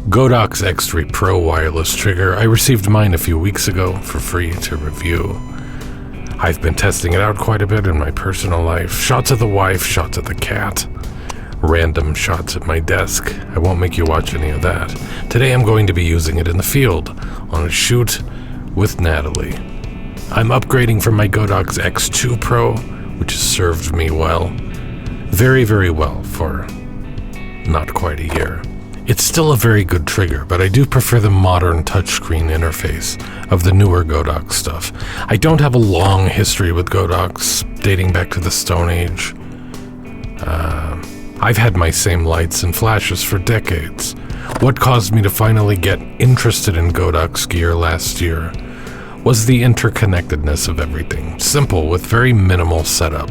Godox X3 Pro wireless trigger. I received mine a few weeks ago for free to review. I've been testing it out quite a bit in my personal life. Shots of the wife, shots of the cat, random shots at my desk. I won't make you watch any of that. Today I'm going to be using it in the field on a shoot with Natalie. I'm upgrading from my Godox X2 Pro, which has served me well. Very, very well for not quite a year. It's still a very good trigger, but I do prefer the modern touchscreen interface of the newer Godox stuff. I don't have a long history with Godox, dating back to the Stone Age. I've had my same lights and flashes for decades. What caused me to finally get interested in Godox gear last year was the interconnectedness of everything. Simple, with very minimal setup.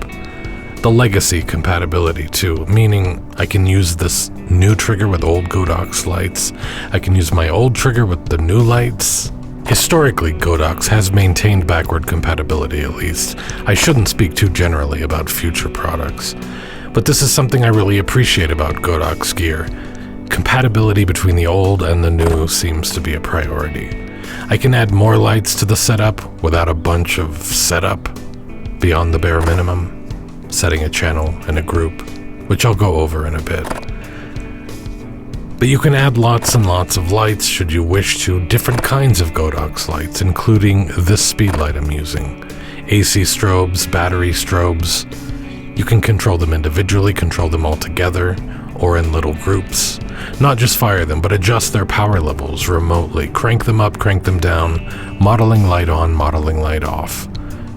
The legacy compatibility too, meaning I can use this new trigger with old Godox lights. I can use my old trigger with the new lights. Historically, Godox has maintained backward compatibility at least. I shouldn't speak too generally about future products, but this is something I really appreciate about Godox gear. Compatibility between the old and the new seems to be a priority. I can add more lights to the setup without a bunch of setup beyond the bare minimum. Setting a channel and a group, which I'll go over in a bit. But you can add lots and lots of lights should you wish to, different kinds of Godox lights, including this speed light I'm using. AC strobes, battery strobes. You can control them individually, control them all together, or in little groups. Not just fire them, but adjust their power levels remotely. Crank them up, crank them down, modeling light on, modeling light off.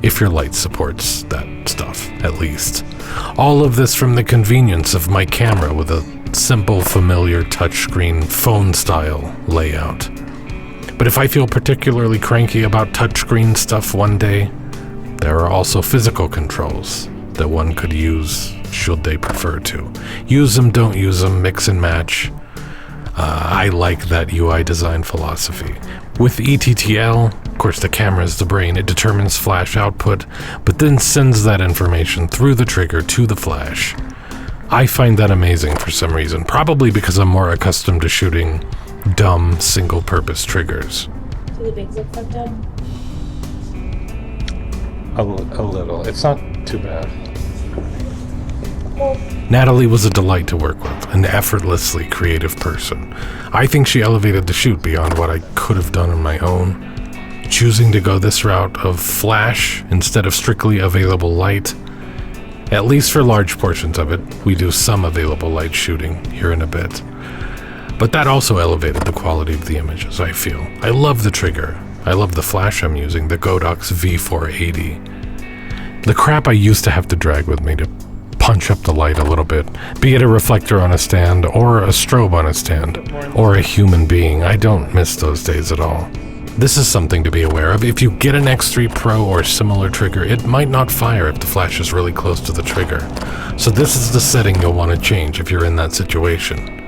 If your light supports that stuff, at least. All of this from the convenience of my camera with a simple, familiar touchscreen phone-style layout. But if I feel particularly cranky about touchscreen stuff one day, there are also physical controls that one could use should they prefer to. Use them, don't use them, mix and match. I like that UI design philosophy. With ETTL, of course the camera is the brain. It determines flash output, but then sends that information through the trigger to the flash. I find that amazing for some reason, probably because I'm more accustomed to shooting dumb, single-purpose triggers. Do the big zips look dumb? A little. It's not too bad. Well, Natalie was a delight to work with, an effortlessly creative person. I think she elevated the shoot beyond what I could have done on my own. Choosing to go this route of flash instead of strictly available light, at least for large portions of it. We do some available light shooting here in a bit. But that also elevated the quality of the images, I feel. I love the trigger. I love the flash I'm using, the Godox V480. The crap I used to have to drag with me to punch up the light a little bit, be it a reflector on a stand, or a strobe on a stand, or a human being. I don't miss those days at all. This is something to be aware of. If you get an X3 Pro or similar trigger, it might not fire if the flash is really close to the trigger. So this is the setting you'll want to change if you're in that situation.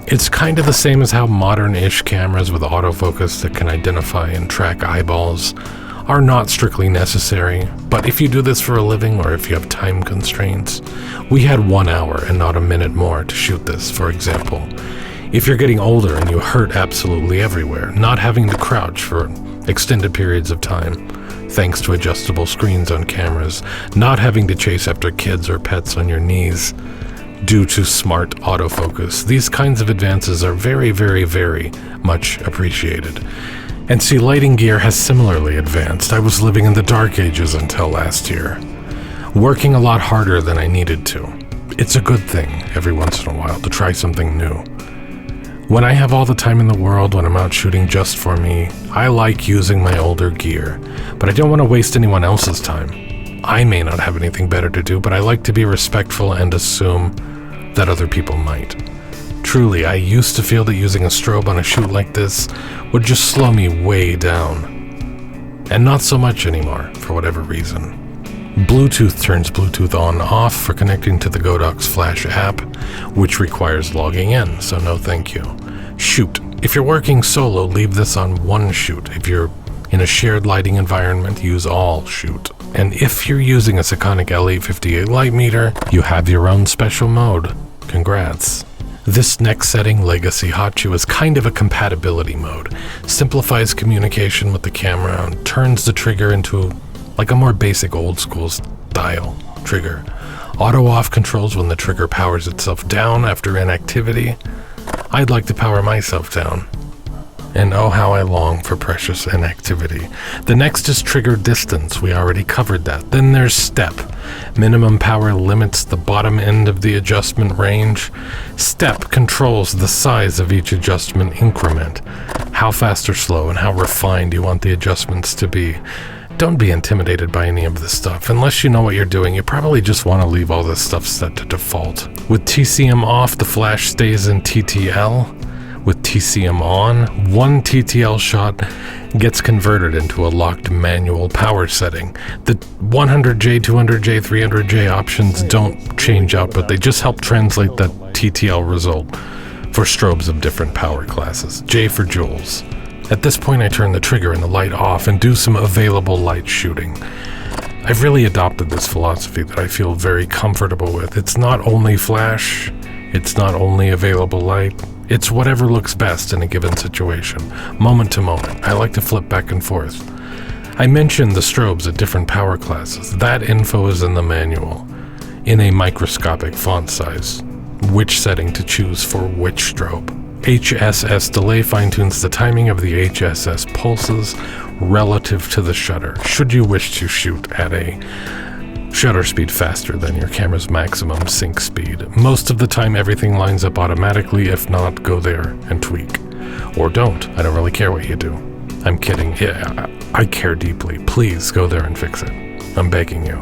It's kind of the same as how modern-ish cameras with autofocus that can identify and track eyeballs are not strictly necessary, but if you do this for a living or if you have time constraints, we had 1 hour and not a minute more to shoot this, for example. If you're getting older and you hurt absolutely everywhere, not having to crouch for extended periods of time, thanks to adjustable screens on cameras, not having to chase after kids or pets on your knees due to smart autofocus, these kinds of advances are very, very, very much appreciated. And see, lighting gear has similarly advanced. I was living in the dark ages until last year, working a lot harder than I needed to. It's a good thing every once in a while to try something new. When I have all the time in the world, when I'm out shooting just for me, I like using my older gear, but I don't want to waste anyone else's time. I may not have anything better to do, but I like to be respectful and assume that other people might. Truly, I used to feel that using a strobe on a shoot like this would just slow me way down. And not so much anymore, for whatever reason. Bluetooth turns Bluetooth on/off for connecting to the Godox Flash app, which requires logging in, so no thank you. Shoot. If you're working solo, leave this on one shoot. If you're in a shared lighting environment, use all shoot. And if you're using a Sekonic L858 light meter, you have your own special mode. Congrats. This next setting, Legacy Hot Shoe, is kind of a compatibility mode. Simplifies communication with the camera and turns the trigger into like a more basic old school style trigger. Auto off controls when the trigger powers itself down after inactivity. I'd like to power myself down. And oh, how I long for precious inactivity. The next is trigger distance. We already covered that. Then there's step. Minimum power limits the bottom end of the adjustment range. Step controls the size of each adjustment increment. How fast or slow and how refined you want the adjustments to be. Don't be intimidated by any of this stuff. Unless you know what you're doing, you probably just want to leave all this stuff set to default. With TCM off, the flash stays in TTL. With TCM on, one TTL shot gets converted into a locked manual power setting. The 100J, 200J, 300J options don't change out, but they just help translate that TTL result for strobes of different power classes. J for joules. At this point, I turn the trigger and the light off and do some available light shooting. I've really adopted this philosophy that I feel very comfortable with. It's not only flash, it's not only available light, it's whatever looks best in a given situation, moment to moment. I like to flip back and forth. I mentioned the strobes at different power classes. That info is in the manual, in a microscopic font size. Which setting to choose for which strobe. HSS delay fine-tunes the timing of the HSS pulses relative to the shutter, should you wish to shoot at a shutter speed faster than your camera's maximum sync speed. Most of the time everything lines up automatically. If not, go there and tweak. Or don't. I don't really care what you do. I'm kidding. Yeah, I care deeply. Please go there and fix it. I'm begging you.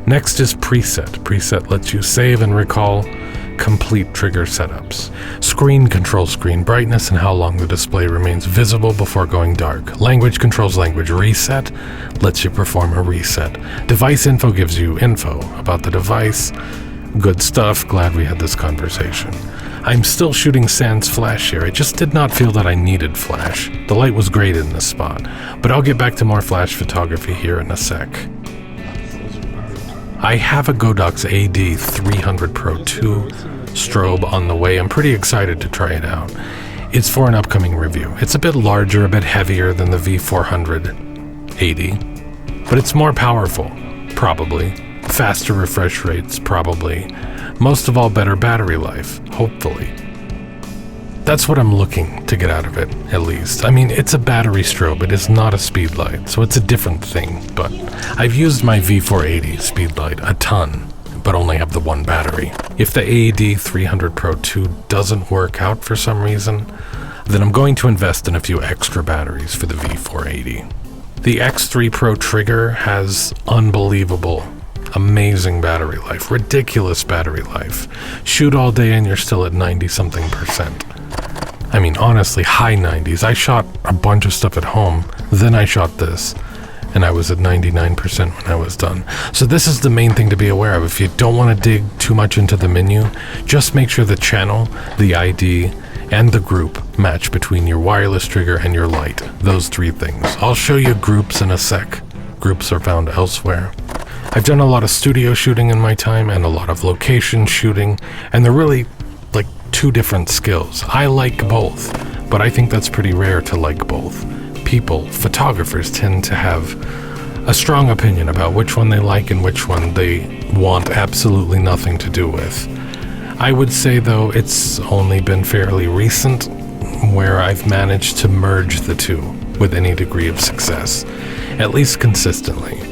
Next is preset. Preset lets you save and recall complete trigger setups. Screen controls screen brightness and how long the display remains visible before going dark. Language controls language. Reset lets you perform a reset. Device info gives you info about the device. Good stuff. Glad we had this conversation. I'm still shooting sans flash here. I just did not feel that I needed flash. The light was great in this spot, but I'll get back to more flash photography here in a sec. I have a Godox AD300 Pro 2 strobe on the way. I'm pretty excited to try it out. It's for an upcoming review. It's a bit larger, a bit heavier than the V480, but it's more powerful, probably. Faster refresh rates, probably. Most of all, better battery life, hopefully. That's what I'm looking to get out of it, at least. I mean, it's a battery strobe, it is not a speed light, so it's a different thing, but I've used my V480 speed light a ton, but only have the one battery. If the AD300 Pro 2 doesn't work out for some reason, then I'm going to invest in a few extra batteries for the V480. The X3 Pro trigger has unbelievable, amazing battery life, ridiculous battery life. Shoot all day and you're still at 90-something%. I mean, honestly, high 90s. I shot a bunch of stuff at home, then I shot this, and I was at 99% when I was done. So this is the main thing to be aware of. If you don't want to dig too much into the menu, just make sure the channel, the ID, and the group match between your wireless trigger and your light. Those three things. I'll show you groups in a sec. Groups are found elsewhere. I've done a lot of studio shooting in my time and a lot of location shooting, and they're really like two different skills. I like both, but I think that's pretty rare to like both. People, photographers, tend to have a strong opinion about which one they like and which one they want absolutely nothing to do with. I would say, though, it's only been fairly recent where I've managed to merge the two with any degree of success, at least consistently.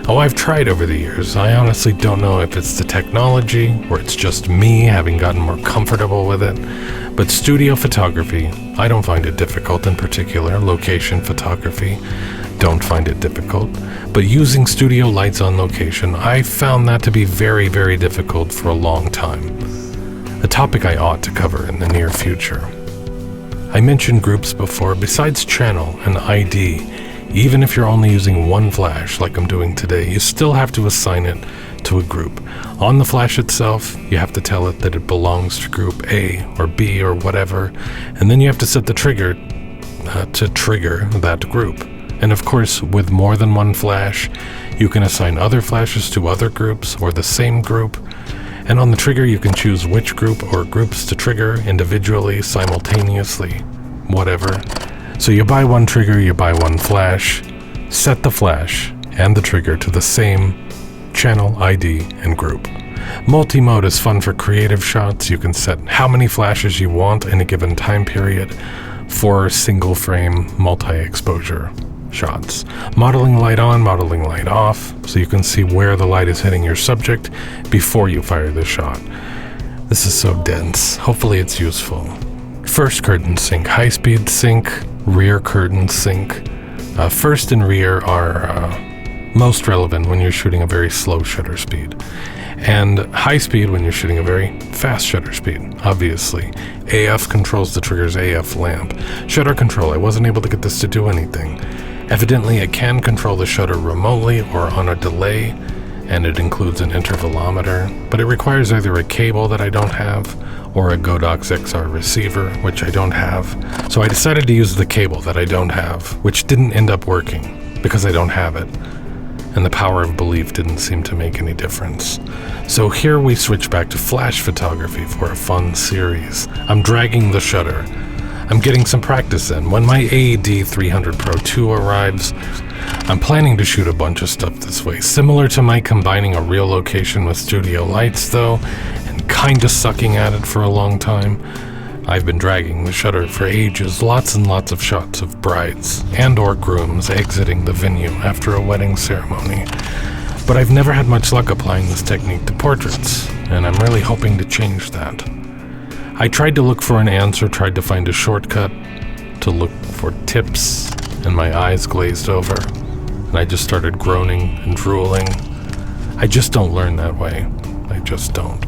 Oh, I've tried over the years. I honestly don't know if it's the technology or it's just me having gotten more comfortable with it. But studio photography, I don't find it difficult in particular. Location photography, don't find it difficult. But using studio lights on location, I found that to be very, very difficult for a long time. A topic I ought to cover in the near future. I mentioned groups before. Besides channel and ID, even if you're only using one flash like I'm doing today, you still have to assign it to a group. On the flash itself, you have to tell it that it belongs to group A or B or whatever, and then you have to set the trigger to trigger that group. And of course, with more than one flash, you can assign other flashes to other groups or the same group, And on the trigger, you can choose which group or groups to trigger individually, simultaneously, whatever. So you buy one trigger, you buy one flash, set the flash and the trigger to the same channel, ID, and group. Multi-mode is fun for creative shots. You can set how many flashes you want in a given time period for single frame multi-exposure shots. Modeling light on, modeling light off, so you can see where the light is hitting your subject before you fire the shot. This is so dense. Hopefully it's useful. First curtain sync, high speed sync, rear curtain sync. First and rear are most relevant when you're shooting a very slow shutter speed. And high speed when you're shooting a very fast shutter speed, obviously. AF controls the trigger's AF lamp. Shutter control, I wasn't able to get this to do anything. Evidently, it can control the shutter remotely or on a delay, and it includes an intervalometer, but it requires either a cable that I don't have or a Godox XR receiver, which I don't have. So I decided to use the cable that I don't have, which didn't end up working because I don't have it. And the power of belief didn't seem to make any difference. So here we switch back to flash photography for a fun series. I'm dragging the shutter. I'm getting some practice in. When my AED300 Pro 2 arrives, I'm planning to shoot a bunch of stuff this way, similar to my combining a real location with studio lights though, and kinda sucking at it for a long time. I've been dragging the shutter for ages, lots and lots of shots of brides and or grooms exiting the venue after a wedding ceremony. But I've never had much luck applying this technique to portraits, and I'm really hoping to change that. I tried to look for an answer, tried to find a shortcut, to look for tips, and my eyes glazed over, and I just started groaning and drooling. I just don't learn that way. I just don't.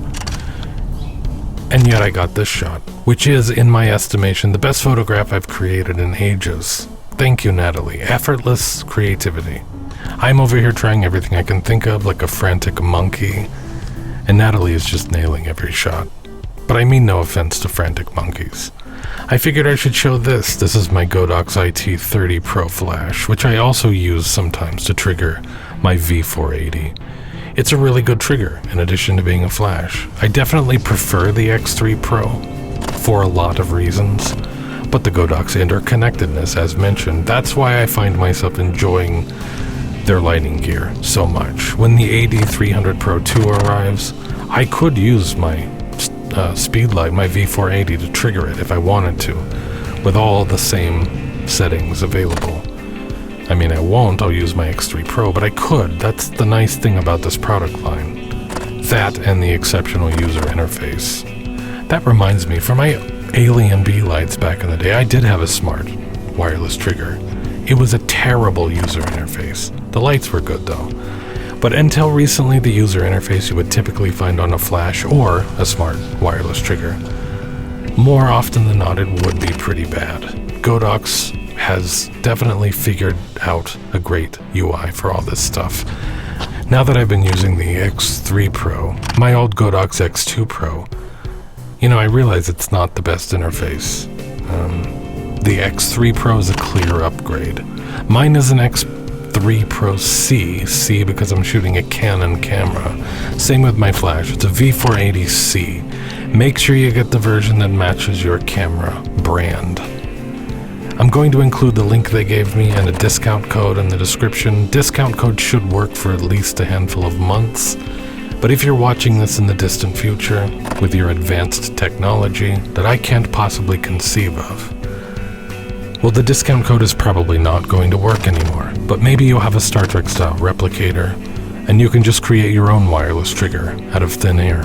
And yet I got this shot, which is, in my estimation, the best photograph I've created in ages. Thank you, Natalie. Effortless creativity. I'm over here trying everything I can think of like a frantic monkey, and Natalie is just nailing every shot. But I mean no offense to frantic monkeys. I figured I should show this. This is my Godox XT3 Pro flash, which I also use sometimes to trigger my V480. It's a really good trigger, in addition to being a flash. I definitely prefer the X3 Pro for a lot of reasons, but the Godox interconnectedness, as mentioned, that's why I find myself enjoying their lighting gear so much. When the AD300 Pro 2 arrives, I could use my speed light, my V480, to trigger it if I wanted to, with all the same settings available. I mean, I won't, I'll use my X3 Pro, but I could. That's the nice thing about this product line. That and the exceptional user interface. That reminds me, for my Alien B lights back in the day, I did have a smart wireless trigger. It was a terrible user interface. The lights were good though. But until recently, the user interface you would typically find on a flash or a smart wireless trigger, more often than not, it would be pretty bad. Godox has definitely figured out a great UI for all this stuff. Now that I've been using the X3 Pro, my old Godox X2 Pro, I realize it's not the best interface. The X3 Pro is a clear upgrade. Mine is an X3 Pro C because I'm shooting a Canon camera. Same with my flash, it's a V480C. Make sure you get the version that matches your camera brand. I'm going to include the link they gave me and a discount code in the description. Discount code should work for at least a handful of months, but if you're watching this in the distant future with your advanced technology that I can't possibly conceive of, well, the discount code is probably not going to work anymore, but maybe you'll have a Star Trek style replicator and you can just create your own wireless trigger out of thin air.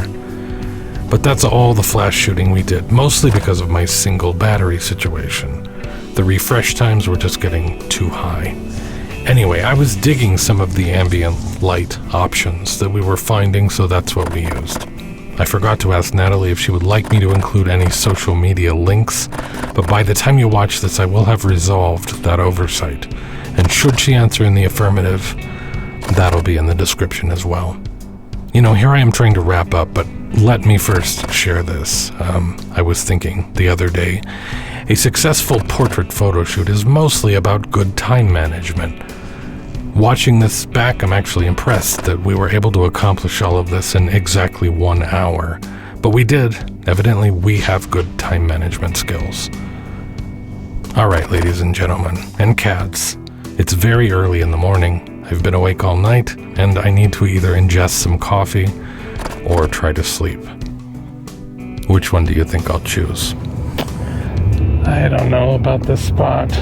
But that's all the flash shooting we did, mostly because of my single battery situation. The refresh times were just getting too high. Anyway, I was digging some of the ambient light options that we were finding, so that's what we used. I forgot to ask Natalie if she would like me to include any social media links, but by the time you watch this, I will have resolved that oversight. And should she answer in the affirmative, that'll be in the description as well. Here I am trying to wrap up, but let me first share this. I was thinking the other day, a successful portrait photo shoot is mostly about good time management. Watching this back, I'm actually impressed that we were able to accomplish all of this in exactly 1 hour. But we did. Evidently, we have good time management skills. All right, ladies and gentlemen, and cats, it's very early in the morning. I've been awake all night, and I need to either ingest some coffee or try to sleep. Which one do you think I'll choose? I don't know about this spot.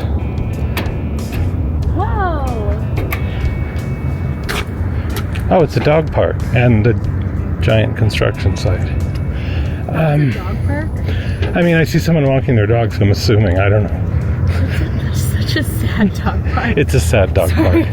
Whoa! Oh, it's a dog park and a giant construction site. Dog park? I mean, I see someone walking their dog, so I'm assuming. I don't know. That's such a sad dog park. It's a sad dog park.